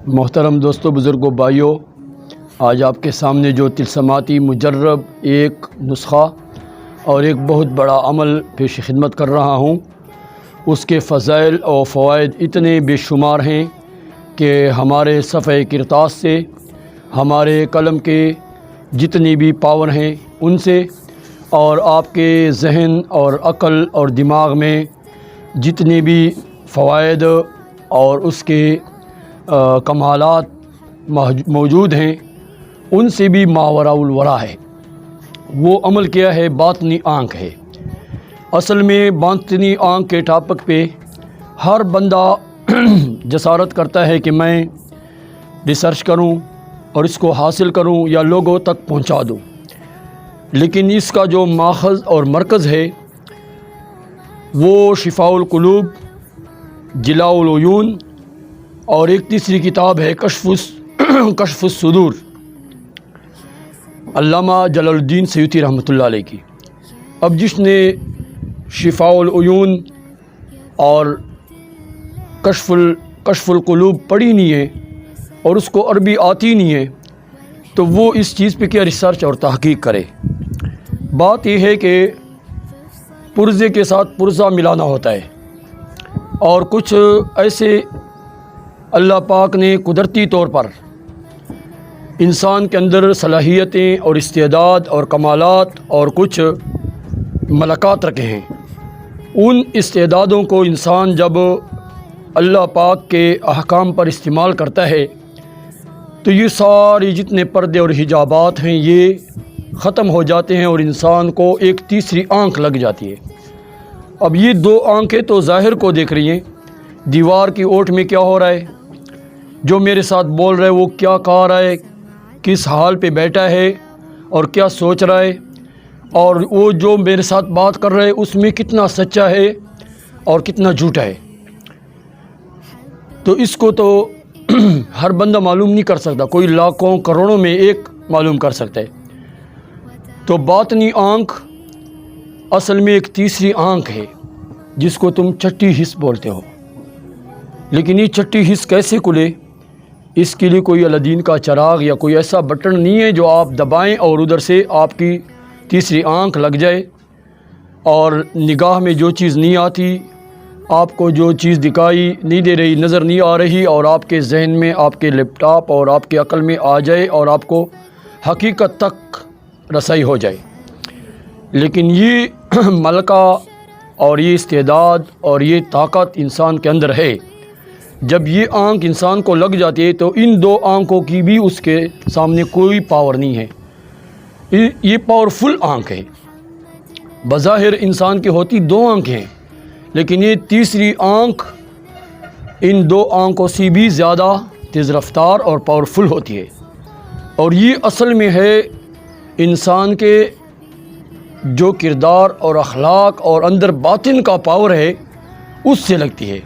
محترم دوستوں، بزرگوں، بھائیوں، آج آپ کے سامنے جو تلسماتی مجرب ایک نسخہ اور ایک بہت بڑا عمل پیش خدمت کر رہا ہوں، اس کے فضائل اور فوائد اتنے بے شمار ہیں کہ ہمارے صفحہ کرتاس سے، ہمارے قلم کے جتنی بھی پاور ہیں ان سے، اور آپ کے ذہن اور عقل اور دماغ میں جتنی بھی فوائد اور اس کے کمالات موجود ہیں ان سے بھی ماوراء الورا ہے۔ وہ عمل کیا ہے؟ باطنی آنکھ ہے۔ اصل میں باطنی آنکھ کے ٹاپک پہ ہر بندہ جسارت کرتا ہے کہ میں ریسرچ کروں اور اس کو حاصل کروں یا لوگوں تک پہنچا دوں، لیکن اس کا جو ماخذ اور مرکز ہے وہ شفاء القلوب، جلاء العیون، اور ایک تیسری کتاب ہے کشف الصدور، علامہ جلال الدین سیوطی رحمۃ اللہ علیہ کی۔ اب جس نے شفاء العیون اور کشف القلوب پڑھی نہیں ہے اور اس کو عربی آتی نہیں ہے تو وہ اس چیز پہ کیا ریسرچ اور تحقیق کرے؟ بات یہ ہے کہ پرزے کے ساتھ پرزہ ملانا ہوتا ہے، اور کچھ ایسے اللہ پاک نے قدرتی طور پر انسان کے اندر صلاحیتیں اور استعداد اور کمالات اور کچھ ملکات رکھے ہیں۔ ان استعدادوں کو انسان جب اللہ پاک کے احکام پر استعمال کرتا ہے تو یہ ساری جتنے پردے اور حجابات ہیں یہ ختم ہو جاتے ہیں اور انسان کو ایک تیسری آنکھ لگ جاتی ہے۔ اب یہ دو آنکھیں تو ظاہر کو دیکھ رہی ہیں، دیوار کی اوٹ میں کیا ہو رہا ہے، جو میرے ساتھ بول رہا ہے وہ کیا کہہ رہا ہے، کس حال پہ بیٹھا ہے اور کیا سوچ رہا ہے، اور وہ جو میرے ساتھ بات کر رہا ہے اس میں کتنا سچا ہے اور کتنا جھوٹا ہے۔ تو اس کو تو ہر بندہ معلوم نہیں کر سکتا، کوئی لاکھوں کروڑوں میں ایک معلوم کر سکتا ہے۔ تو باطنی آنکھ اصل میں ایک تیسری آنکھ ہے جس کو تم چھٹی حس بولتے ہو، لیکن یہ چھٹی حس کیسے کھلے؟ اس کے لیے کوئی الدین کا چراغ یا کوئی ایسا بٹن نہیں ہے جو آپ دبائیں اور ادھر سے آپ کی تیسری آنکھ لگ جائے، اور نگاہ میں جو چیز نہیں آتی، آپ کو جو چیز دکھائی نہیں دے رہی، نظر نہیں آ رہی، اور آپ کے ذہن میں، آپ کے لیپ ٹاپ اور آپ کے عقل میں آ جائے اور آپ کو حقیقت تک رسائی ہو جائے۔ لیکن یہ ملکہ اور یہ استعداد اور یہ طاقت انسان کے اندر ہے۔ جب یہ آنکھ انسان کو لگ جاتی ہے تو ان دو آنکھوں کی بھی اس کے سامنے کوئی پاور نہیں ہے۔ یہ پاورفل آنکھ ہے۔ بظاہر انسان کی ہوتی دو آنکھیں ہیں، لیکن یہ تیسری آنکھ ان دو آنکھوں سے بھی زیادہ تیز رفتار اور پاورفل ہوتی ہے، اور یہ اصل میں ہے انسان کے جو کردار اور اخلاق اور اندر باطن کا پاور ہے اس سے لگتی ہے۔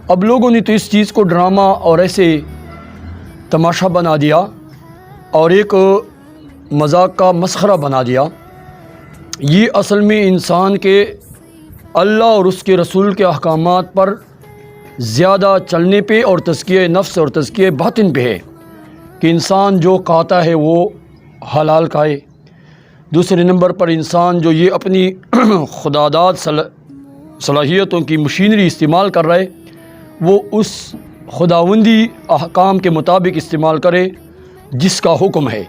اب لوگوں نے تو اس چیز کو ڈرامہ اور ایسے تماشا بنا دیا اور ایک مذاق کا مسخرہ بنا دیا۔ یہ اصل میں انسان کے اللہ اور اس کے رسول کے احکامات پر زیادہ چلنے پہ اور تزکیہ نفس اور تزکیہ باطن پہ ہے کہ انسان جو کھاتا ہے وہ حلال کھائے۔ دوسرے نمبر پر انسان جو یہ اپنی خداداد صلاحیتوں کی مشینری استعمال کر رہا ہے وہ اس خداوندی احکام کے مطابق استعمال کرے جس کا حکم ہے۔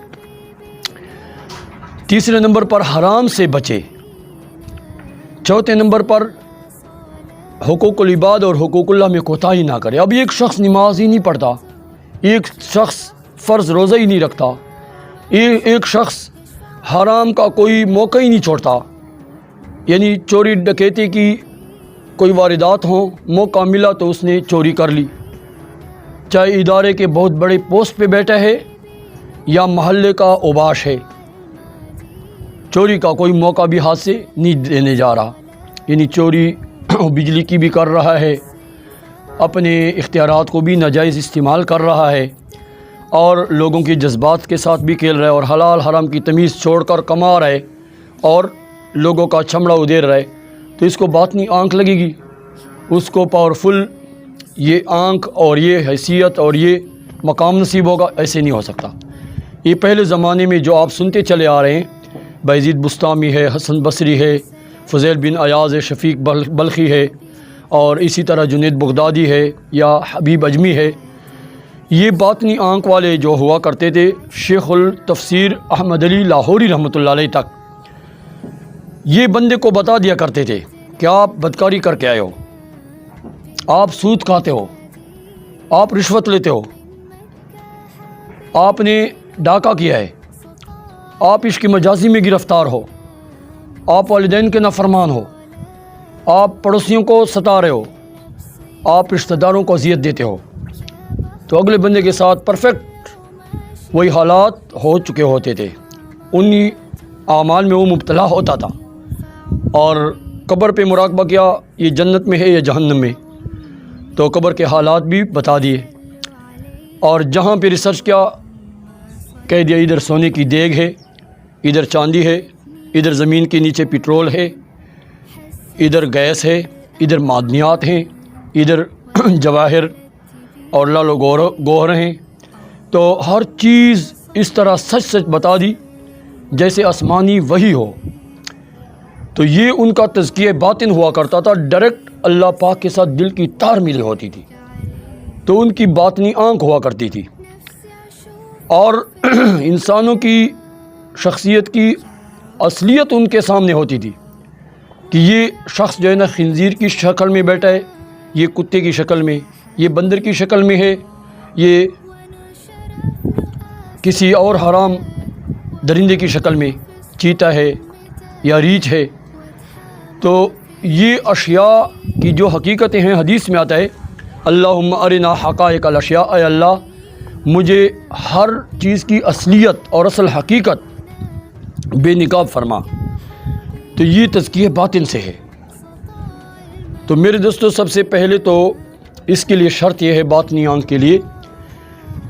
تیسرے نمبر پر حرام سے بچے۔ چوتھے نمبر پر حقوق العباد اور حقوق اللہ میں کوتاہی نہ کرے۔ اب ایک شخص نماز ہی نہیں پڑھتا، ایک شخص فرض روزہ ہی نہیں رکھتا، ایک شخص حرام کا کوئی موقع ہی نہیں چھوڑتا، یعنی چوری ڈکیتی کی کوئی واردات ہوں، موقع ملا تو اس نے چوری کر لی، چاہے ادارے کے بہت بڑے پوسٹ پہ بیٹھا ہے یا محلے کا اوباش ہے، چوری کا کوئی موقع بھی ہاتھ سے نہیں دینے جا رہا، یعنی چوری بجلی کی بھی کر رہا ہے، اپنے اختیارات کو بھی ناجائز استعمال کر رہا ہے، اور لوگوں کے جذبات کے ساتھ بھی کھیل رہا ہے، اور حلال حرام کی تمیز چھوڑ کر کما رہا ہے اور لوگوں کا چمڑا ادھیر رہا ہے، تو اس کو باطنی آنکھ لگے گی، اس کو پاورفل یہ آنکھ اور یہ حیثیت اور یہ مقام نصیب ہوگا، ایسے نہیں ہو سکتا۔ یہ پہلے زمانے میں جو آپ سنتے چلے آ رہے ہیں، بایزید بستامی ہے، حسن بصری ہے، فضیل بن ایاز ہے، شفیق بلخی ہے، اور اسی طرح جنید بغدادی ہے یا حبیب اجمی ہے، یہ باطنی آنکھ والے جو ہوا کرتے تھے، شیخ التفسیر احمد علی لاہوری رحمۃ اللہ علیہ تک یہ بندے کو بتا دیا کرتے تھے کہ آپ بدکاری کر کے آئے ہو، آپ سود کھاتے ہو، آپ رشوت لیتے ہو، آپ نے ڈاکہ کیا ہے، آپ عشق مجازی میں گرفتار ہو، آپ والدین کے نافرمان ہو، آپ پڑوسیوں کو ستا رہے ہو، آپ رشتہ داروں کو اذیت دیتے ہو۔ تو اگلے بندے کے ساتھ پرفیکٹ وہی حالات ہو چکے ہوتے تھے، انہی اعمال میں وہ مبتلا ہوتا تھا، اور قبر پہ مراقبہ کیا یہ جنت میں ہے یا جہنم میں، تو قبر کے حالات بھی بتا دیے، اور جہاں پہ ریسرچ کیا کہہ دیا ادھر سونے کی دیگ ہے، ادھر چاندی ہے، ادھر زمین کے نیچے پٹرول ہے، ادھر گیس ہے، ادھر معدنیات ہیں، ادھر جواہر اور لعل و گوہر ہیں، تو ہر چیز اس طرح سچ سچ بتا دی جیسے آسمانی وحی ہو۔ تو یہ ان کا تزکیہ باطن ہوا کرتا تھا، ڈائریکٹ اللہ پاک کے ساتھ دل کی تار ملی ہوتی تھی، تو ان کی باطنی آنکھ ہوا کرتی تھی، اور انسانوں کی شخصیت کی اصلیت ان کے سامنے ہوتی تھی کہ یہ شخص جو ہے نا خنزیر کی شکل میں بیٹھا ہے، یہ کتے کی شکل میں، یہ بندر کی شکل میں ہے، یہ کسی اور حرام درندے کی شکل میں چیتا ہے یا ریچھ ہے۔ تو یہ اشیاء کی جو حقیقتیں ہیں، حدیث میں آتا ہے اللہم ارنا حقائق الاشیاء، اے اللہ مجھے ہر چیز کی اصلیت اور اصل حقیقت بے نقاب فرما۔ تو یہ تزکیہ باطن سے ہے۔ تو میرے دوستو، سب سے پہلے تو اس کے لیے شرط یہ ہے باطنی آنکھ کے لیے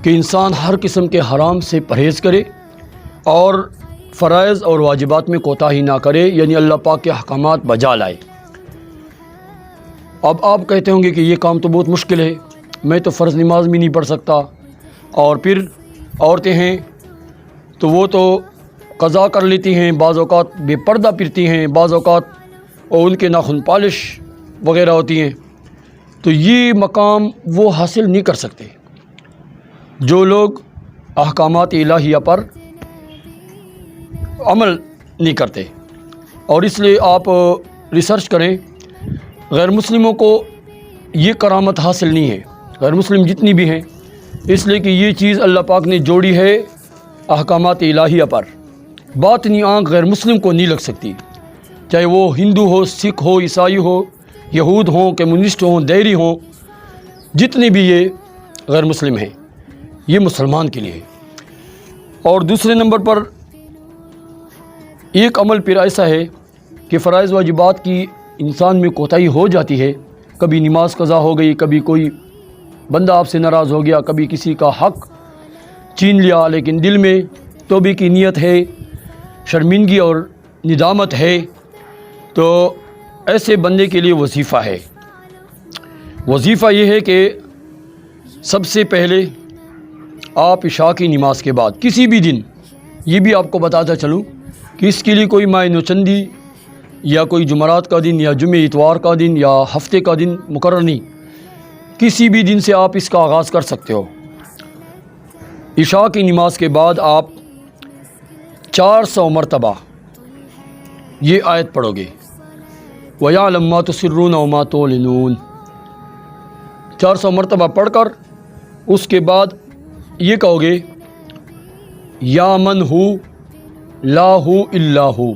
کہ انسان ہر قسم کے حرام سے پرہیز کرے اور فرائض اور واجبات میں کوتاہی نہ کرے، یعنی اللہ پاک کے احکامات بجا لائے۔ اب آپ کہتے ہوں گے کہ یہ کام تو بہت مشکل ہے، میں تو فرض نماز بھی نہیں پڑھ سکتا، اور پھر عورتیں ہیں تو وہ تو قضا کر لیتی ہیں، بعض اوقات بے پردہ پھرتی ہیں، بعض اوقات اور ان کے ناخن پالش وغیرہ ہوتی ہیں، تو یہ مقام وہ حاصل نہیں کر سکتے جو لوگ احکامات الہیہ پر عمل نہیں کرتے۔ اور اس لیے آپ ریسرچ کریں، غیر مسلموں کو یہ کرامت حاصل نہیں ہے، غیر مسلم جتنی بھی ہیں، اس لیے کہ یہ چیز اللہ پاک نے جوڑی ہے احکامات الہیہ پر۔ باطنی آنکھ غیر مسلم کو نہیں لگ سکتی، چاہے وہ ہندو ہو، سکھ ہو، عیسائی ہو، یہود ہوں، کمیونسٹ ہوں، دیری ہوں، جتنے بھی یہ غیر مسلم ہیں، یہ مسلمان کے لیے ہے۔ اور دوسرے نمبر پر ایک عمل پھر ایسا ہے کہ فرائض واجبات کی انسان میں کوتاہی ہو جاتی ہے، کبھی نماز قضا ہو گئی، کبھی کوئی بندہ آپ سے ناراض ہو گیا، کبھی کسی کا حق چھین لیا، لیکن دل میں توبہ کی نیت ہے، شرمندگی اور ندامت ہے، تو ایسے بندے کے لیے وظیفہ ہے۔ وظیفہ یہ ہے کہ سب سے پہلے آپ عشاء کی نماز کے بعد کسی بھی دن، یہ بھی آپ کو بتاتا چلوں کہ اس کے لیے کوئی ماہ نوچندی یا کوئی جمعرات کا دن یا جمعہ اتوار کا دن یا ہفتے کا دن مقرر نہیں، کسی بھی دن سے آپ اس کا آغاز کر سکتے ہو۔ عشاء کی نماز کے بعد آپ 400 مرتبہ یہ آیت پڑھو گے، وَيَعْلَمُ مَا تُسِرُّونَ وَمَا تُعْلِنُونَ، 400 مرتبہ پڑھ کر اس کے بعد یہ کہو گے یا من ہو لا ہو الا ہو،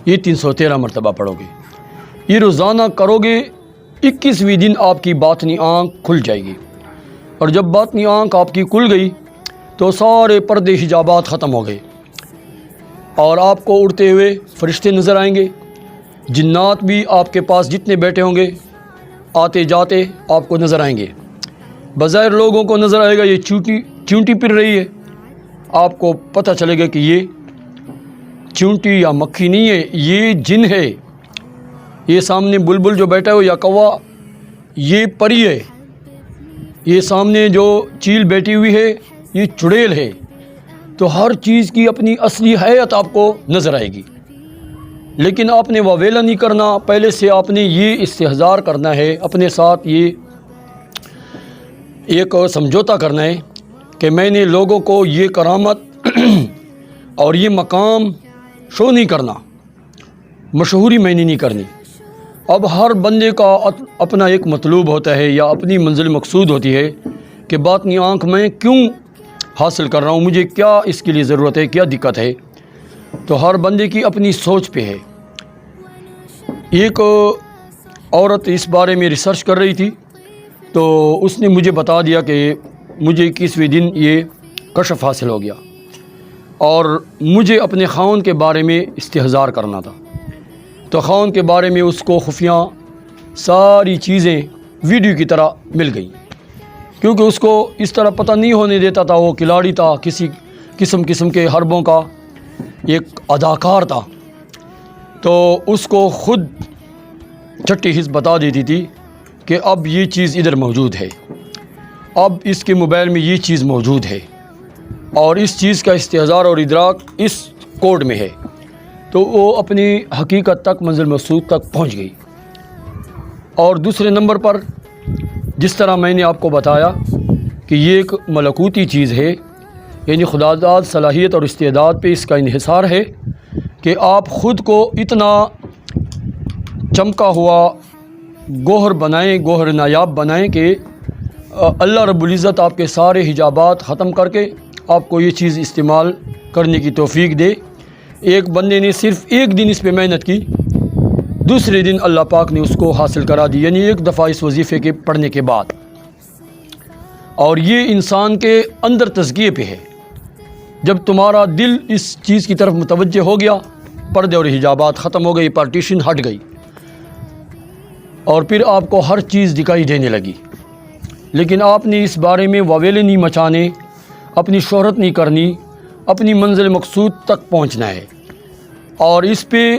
یہ 313 مرتبہ پڑھو گے۔ یہ روزانہ کرو گے، 21ویں دن آپ کی باطنی آنکھ کھل جائے گی، اور جب باطنی آنکھ آپ کی کھل گئی تو سارے پردے حجابات ختم ہو گئے، اور آپ کو اڑتے ہوئے فرشتے نظر آئیں گے، جنات بھی آپ کے پاس جتنے بیٹھے ہوں گے آتے جاتے آپ کو نظر آئیں گے۔ بظاہر لوگوں کو نظر آئے گا یہ چونٹی پھر رہی ہے، آپ کو پتہ چلے گا کہ یہ چونٹی یا مکھی نہیں ہے، یہ جن ہے، یہ سامنے بلبل جو بیٹھا ہو یا کوا، یہ پری ہے، یہ سامنے جو چیل بیٹھی ہوئی ہے یہ چڑیل ہے، تو ہر چیز کی اپنی اصلی حیت آپ کو نظر آئے گی، لیکن آپ نے واویلا نہیں کرنا، پہلے سے آپ نے یہ استحضار کرنا ہے، اپنے ساتھ یہ ایک سمجھوتا کرنا ہے کہ میں نے لوگوں کو یہ کرامت اور یہ مقام شو نہیں کرنا، مشہوری میں نے نہیں کرنی۔ اب ہر بندے کا اپنا ایک مطلوب ہوتا ہے یا اپنی منزل مقصود ہوتی ہے کہ باطنی آنکھ میں کیوں حاصل کر رہا ہوں، مجھے کیا اس کے لیے ضرورت ہے، کیا دقت ہے، تو ہر بندے کی اپنی سوچ پہ ہے۔ ایک عورت اس بارے میں ریسرچ کر رہی تھی، تو اس نے مجھے بتا دیا کہ مجھے 21ویں دن یہ کشف حاصل ہو گیا اور مجھے اپنے خاوند کے بارے میں استحضار کرنا تھا، تو خاوند کے بارے میں اس کو خفیہ ساری چیزیں ویڈیو کی طرح مل گئیں، کیونکہ اس کو اس طرح پتہ نہیں ہونے دیتا تھا، وہ کھلاڑی تھا، کسی قسم کے حربوں کا ایک اداکار تھا، تو اس کو خود چھٹی حص بتا دیتی تھی کہ اب یہ چیز ادھر موجود ہے، اب اس کے موبائل میں یہ چیز موجود ہے اور اس چیز کا استحضار اور ادراک اس کوڈ میں ہے، تو وہ اپنی حقیقت تک، منزل مقصود تک پہنچ گئی۔ اور دوسرے نمبر پر جس طرح میں نے آپ کو بتایا کہ یہ ایک ملکوتی چیز ہے، یعنی خداداد صلاحیت اور استعداد پہ اس کا انحصار ہے کہ آپ خود کو اتنا چمکا ہوا گوہر بنائیں، گوہر نایاب بنائیں کہ اللہ رب العزت آپ کے سارے حجابات ختم کر کے آپ کو یہ چیز استعمال کرنے کی توفیق دے۔ ایک بندے نے صرف ایک دن اس پہ محنت کی، دوسرے دن اللہ پاک نے اس کو حاصل کرا دی، یعنی ایک دفعہ اس وظیفے کے پڑھنے کے بعد۔ اور یہ انسان کے اندر تزکیے پہ ہے، جب تمہارا دل اس چیز کی طرف متوجہ ہو گیا، پردے اور حجابات ختم ہو گئی، پارٹیشن ہٹ گئی، اور پھر آپ کو ہر چیز دکھائی دینے لگی، لیکن آپ نے اس بارے میں واویلے نہیں مچانے، اپنی شہرت نہیں کرنی، اپنی منزل مقصود تک پہنچنا ہے، اور اس پہ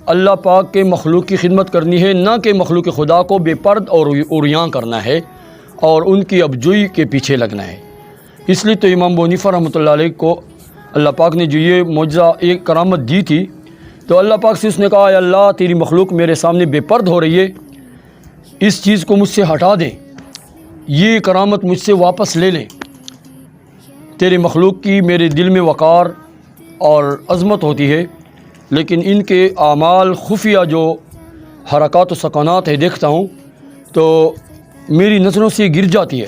اللہ پاک کے مخلوق کی خدمت کرنی ہے، نہ کہ مخلوق خدا کو بے پرد اور عریاں کرنا ہے اور ان کی ابجوئی کے پیچھے لگنا ہے۔ اس لیے تو امام ابو حنیفہ رحمۃ اللہ علیہ کو اللہ پاک نے جو یہ معجزہ ایک کرامت دی تھی، تو اللہ پاک سے اس نے کہا، اے اللہ تیری مخلوق میرے سامنے بے پرد ہو رہی ہے، اس چیز کو مجھ سے ہٹا دیں، یہ کرامت مجھ سے واپس لے لیں۔ تیرے مخلوق کی میرے دل میں وقار اور عظمت ہوتی ہے، لیکن ان کے اعمال خفیہ جو حرکات و سکانات ہے دیکھتا ہوں تو میری نظروں سے گر جاتی ہے،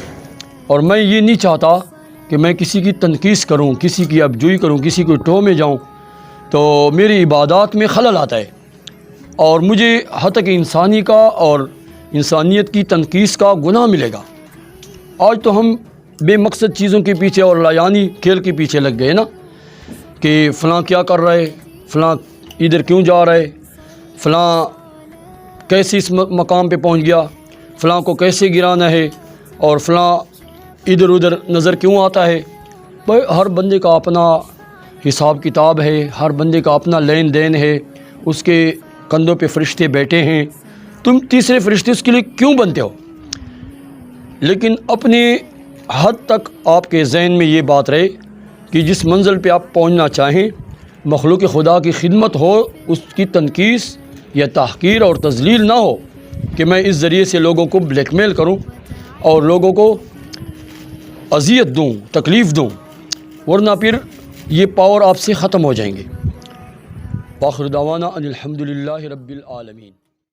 اور میں یہ نہیں چاہتا کہ میں کسی کی تنقیص کروں، کسی کی ابجوئی کروں، کسی کو ٹو میں جاؤں، تو میری عبادات میں خلل آتا ہے اور مجھے حق انسانی کا اور انسانیت کی تنقیص کا گناہ ملے گا۔ آج تو ہم بے مقصد چیزوں کے پیچھے اور لایانی کھیل کے پیچھے لگ گئے نا، کہ فلاں کیا کر رہا ہے، فلاں ادھر کیوں جا رہا ہے، فلاں کیسے اس مقام پہ پہنچ گیا، فلاں کو کیسے گرانا ہے، اور فلاں ادھر ادھر نظر کیوں آتا ہے۔ بھائی ہر بندے کا اپنا حساب کتاب ہے، ہر بندے کا اپنا لین دین ہے، اس کے کندھوں پہ فرشتے بیٹھے ہیں، تم تیسرے فرشتے اس کے لیے کیوں بنتے ہو؟ لیکن اپنے حد تک آپ کے ذہن میں یہ بات رہے کہ جس منزل پہ آپ پہنچنا چاہیں، مخلوق خدا کی خدمت ہو، اس کی تنقیص یا تحقیر اور تذلیل نہ ہو کہ میں اس ذریعے سے لوگوں کو بلیک میل کروں اور لوگوں کو اذیت دوں، تکلیف دوں، ورنہ پھر یہ پاور آپ سے ختم ہو جائیں گے۔ وآخر دعوانا ان الحمد للہ رب العالمین۔